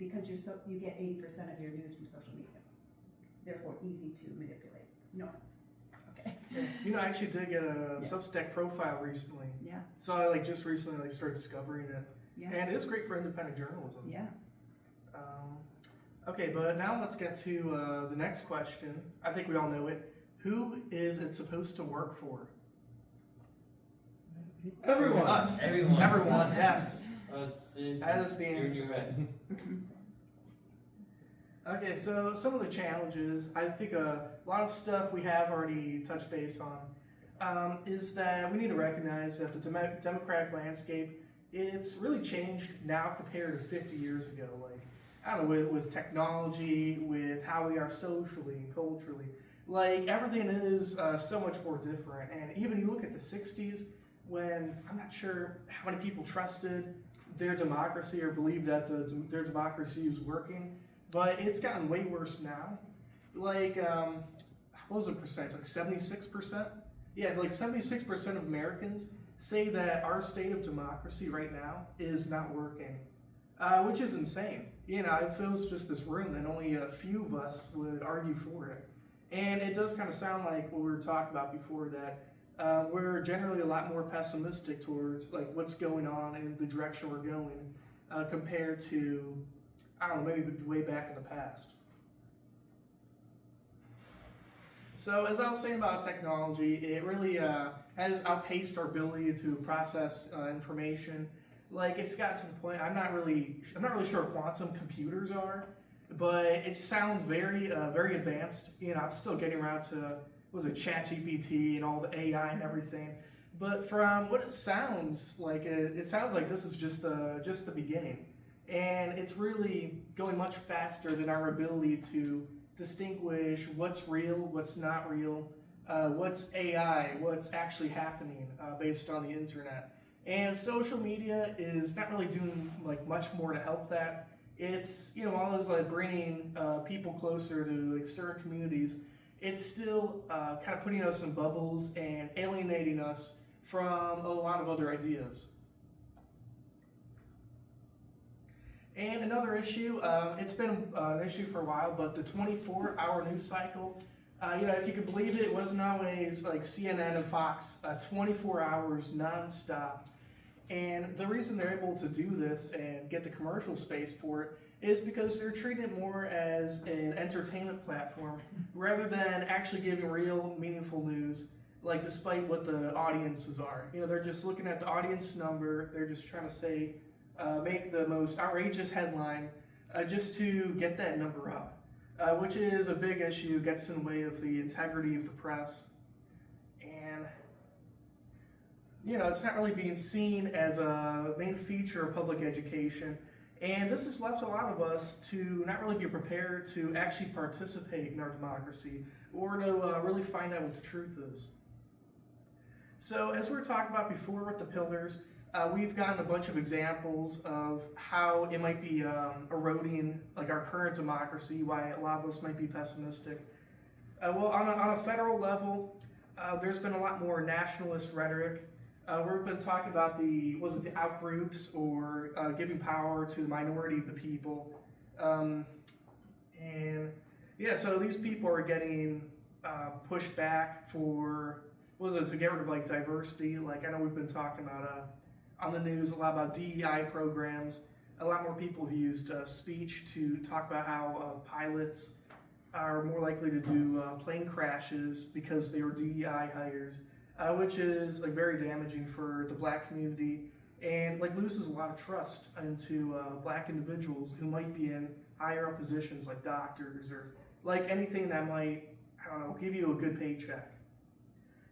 because you get 80% of your news from social media. Therefore, easy to manipulate. No offense. Okay. Yeah. I actually did get a Substack profile recently. Yeah. So I just recently started discovering it. Yeah. And it is great for independent journalism. Yeah. Okay, but now let's get to the next question. I think we all know it. Who is it supposed to work for? Everyone. Us. Everyone. Everyone, Us. yes. Us. That is the answer. Your best. Okay, so some of the challenges, I think a lot of stuff we have already touched base on, is that we need to recognize that the democratic landscape, it's really changed now compared to 50 years ago. Like, I don't know, with technology, with how we are socially and culturally, like everything is so much more different. And even you look at the 60s, when I'm not sure how many people trusted their democracy or believed that their democracy was working, but it's gotten way worse now. Like, what was the percentage? Like 76%? Yeah, it's like 76% of Americans say that our state of democracy right now is not working, which is insane. It fills just this room and only a few of us would argue for it. And it does kind of sound like what we were talking about before, that we're generally a lot more pessimistic towards like what's going on and the direction we're going compared to, I don't know, maybe way back in the past. So as I was saying about technology, it really has outpaced our ability to process information. Like, it's got to the point, I'm not really sure what quantum computers are, but it sounds very very advanced. I'm still getting around to, ChatGPT and all the AI and everything. But from what it sounds like this is just the beginning. And it's really going much faster than our ability to distinguish what's real, what's not real, what's AI, what's actually happening based on the internet. And social media is not really doing like much more to help that. It's all this like bringing people closer to like certain communities. It's still kind of putting us in bubbles and alienating us from a lot of other ideas. And another issue, it's been an issue for a while, but the 24-hour news cycle, if you could believe it, it wasn't always like CNN and Fox, 24 hours nonstop. And the reason they're able to do this and get the commercial space for it is because they're treating it more as an entertainment platform rather than actually giving real, meaningful news, like despite what the audiences are. They're just looking at the audience number, they're just trying to say, make the most outrageous headline just to get that number up, which is a big issue, gets in the way of the integrity of the press. And it's not really being seen as a main feature of public education. And this has left a lot of us to not really be prepared to actually participate in our democracy or to really find out what the truth is. So as we were talking about before with the pillars, we've gotten a bunch of examples of how it might be eroding like our current democracy, why a lot of us might be pessimistic. Well, on a federal level, there's been a lot more nationalist rhetoric. We've been talking about the outgroups or giving power to the minority of the people. So these people are getting pushed back for, to get rid of like diversity. Like I know we've been talking about on the news a lot about DEI programs. A lot more people have used speech to talk about how pilots are more likely to do plane crashes because they were DEI hires. Which is like very damaging for the black community and like loses a lot of trust into black individuals who might be in higher up positions like doctors or like anything that might, give you a good paycheck.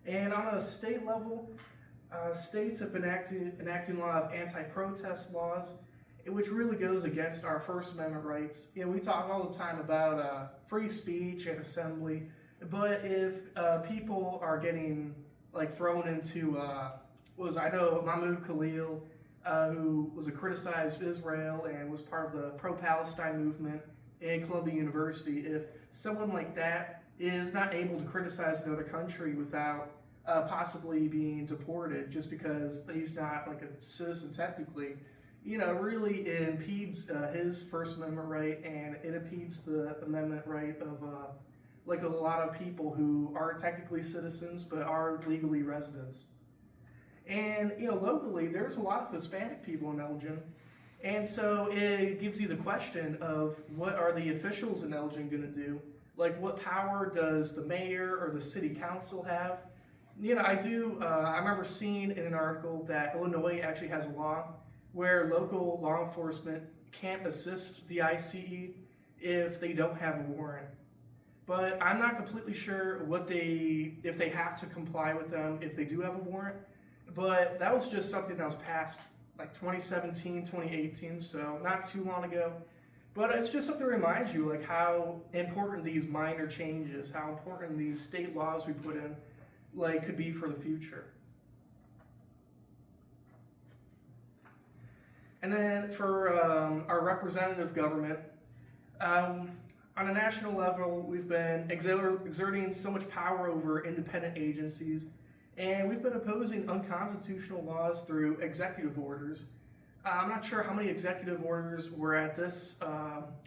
And on a state level, states have been enacting a lot of anti-protest laws, which really goes against our First Amendment rights. We talk all the time about free speech and assembly, but if people are getting like thrown into, I know Mahmoud Khalil, who was criticized Israel and was part of the pro-Palestine movement in Columbia University. If someone like that is not able to criticize another country without possibly being deported just because he's not like a citizen technically, really it impedes his First Amendment right, and it impedes the amendment right of like a lot of people who aren't technically citizens but are legally residents. And locally, there's a lot of Hispanic people in Elgin, and so it gives you the question of what are the officials in Elgin going to do? Like, what power does the mayor or the city council have? I remember seeing in an article that Illinois actually has a law where local law enforcement can't assist the ICE if they don't have a warrant. But I'm not completely sure if they have to comply with them if they do have a warrant. But that was just something that was passed like 2017, 2018, so not too long ago. But it's just something to remind you like how important these minor changes, how important these state laws we put in like could be for the future. And then for our representative government, on a national level, we've been exerting so much power over independent agencies, and we've been opposing unconstitutional laws through executive orders. I'm not sure how many executive orders were at this,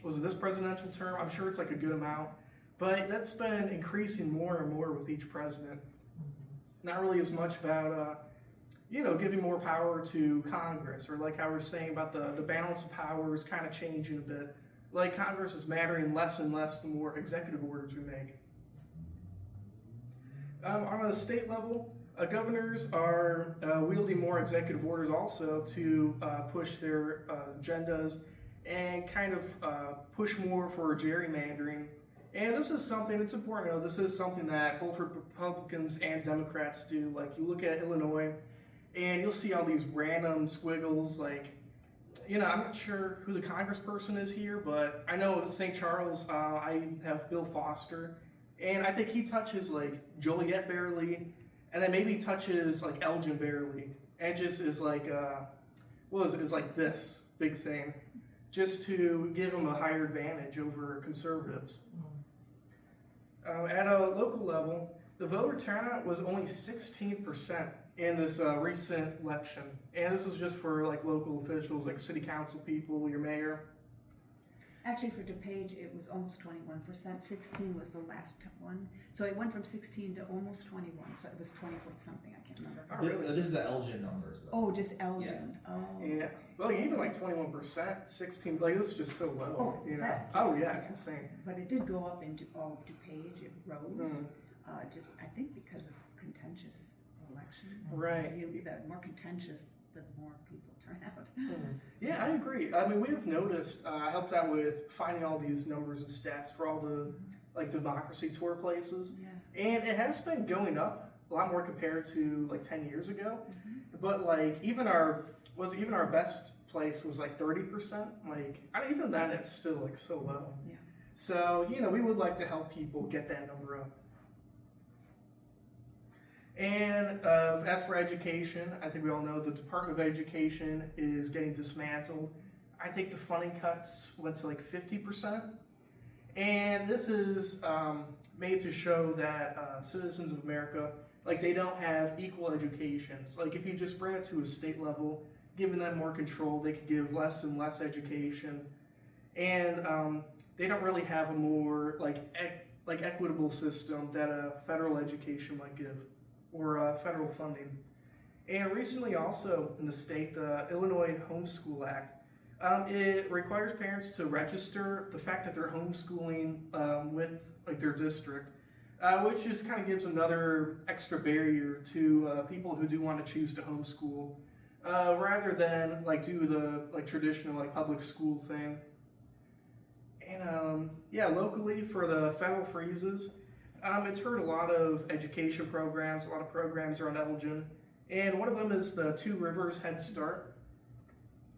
was it this presidential term? I'm sure it's like a good amount, but that's been increasing more and more with each president. Not really as much about, giving more power to Congress, or like how we're saying about the balance of powers kind of changing a bit. Like Congress is mattering less and less the more executive orders we make. On a state level, governors are wielding more executive orders also to push their agendas and kind of push more for gerrymandering. And this is something, it's important to know, this is something that both Republicans and Democrats do. Like, you look at Illinois, and you'll see all these random squiggles, like, I'm not sure who the congressperson is here, but I know in St. Charles, I have Bill Foster, and I think he touches, like, Joliet barely, and then maybe touches, like, Elgin barely, and just is like, it's like this big thing, just to give him a higher advantage over conservatives. At a local level, the voter turnout was only 16% in this recent election. And this is just for like local officials, like city council people, your mayor. Actually, for DuPage, it was almost 21%. 16 was the last one. So it went from 16 to almost 21. So it was 20 point something. I can't remember. Oh, really? This is the Elgin numbers, though. Oh, just Elgin. Yeah. Oh. Yeah. Well, even like 21%, 16, like this is just so low. Oh, It's insane. But it did go up into all of DuPage. It rose. Just, I think, because of contentious elections. Right. The more contentious, the more people turn out. Yeah, I agree. I mean, we've noticed, I helped out with finding all these numbers and stats for all the like democracy tour places. Yeah. And it has been going up a lot more compared to like 10 years ago. But like even our best place was like 30%. Like even then it's still like so low. Yeah. So, we would like to help people get that number up. And as for education, I think we all know the Department of Education is getting dismantled. I think the funding cuts went to like 50%. And this is made to show that citizens of America, like they don't have equal educations. Like if you just bring it to a state level, giving them more control, they could give less and less education. And they don't really have a more like equitable system that a federal education might give, or federal funding. And recently also in the state, the Illinois Homeschool Act, it requires parents to register the fact that they're homeschooling with like their district, which just kind of gives another extra barrier to people who do want to choose to homeschool, rather than like do the like traditional like public school thing. And locally for the federal freezes, it's hurt a lot of education programs, a lot of programs around Elgin, and one of them is the Two Rivers Head Start.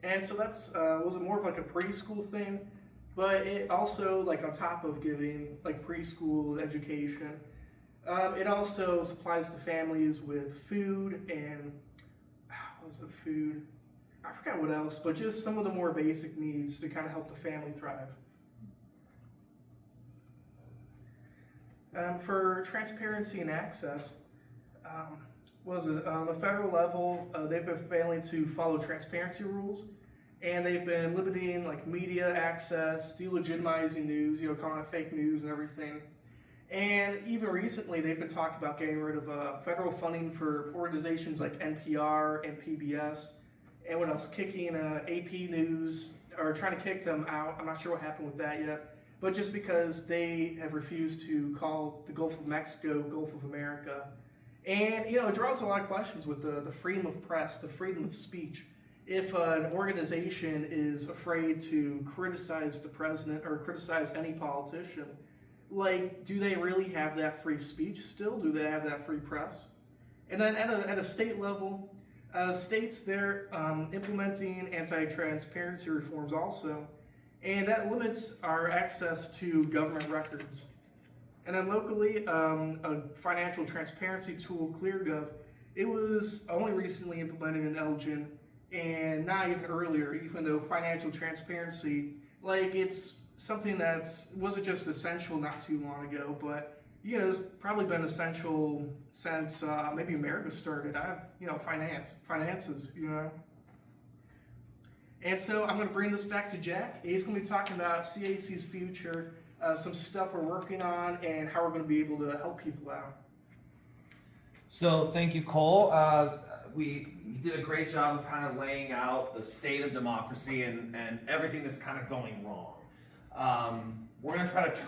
And so that's was more of like a preschool thing, but it also, like on top of giving like preschool education, it also supplies the families with food and, food? I forgot what else, but just some of the more basic needs to kind of help the family thrive. For transparency and access, on the federal level, they've been failing to follow transparency rules. and they've been limiting like media access, delegitimizing news, calling it fake news and everything. And even recently, they've been talking about getting rid of federal funding for organizations like NPR and PBS, and what else? Kicking AP News, or trying to kick them out. I'm not sure what happened with that yet, but just because they have refused to call the Gulf of Mexico Gulf of America. And, it draws a lot of questions with the freedom of press, the freedom of speech. If an organization is afraid to criticize the president or criticize any politician, do they really have that free speech still? Do they have that free press? And then at a state level, states, they're implementing anti-transparency reforms also, and that limits our access to government records. And then locally, a financial transparency tool, ClearGov, it was only recently implemented in Elgin, and not even earlier, even though financial transparency, it's something that wasn't just essential not too long ago, but it's probably been essential since maybe America started. Finances. And so I'm going to bring this back to Jack. He's going to be talking about CAC's future, some stuff we're working on, and how we're going to be able to help people out. So thank you, Cole. We did a great job of kind of laying out the state of democracy and everything that's kind of going wrong. We're going to try to turn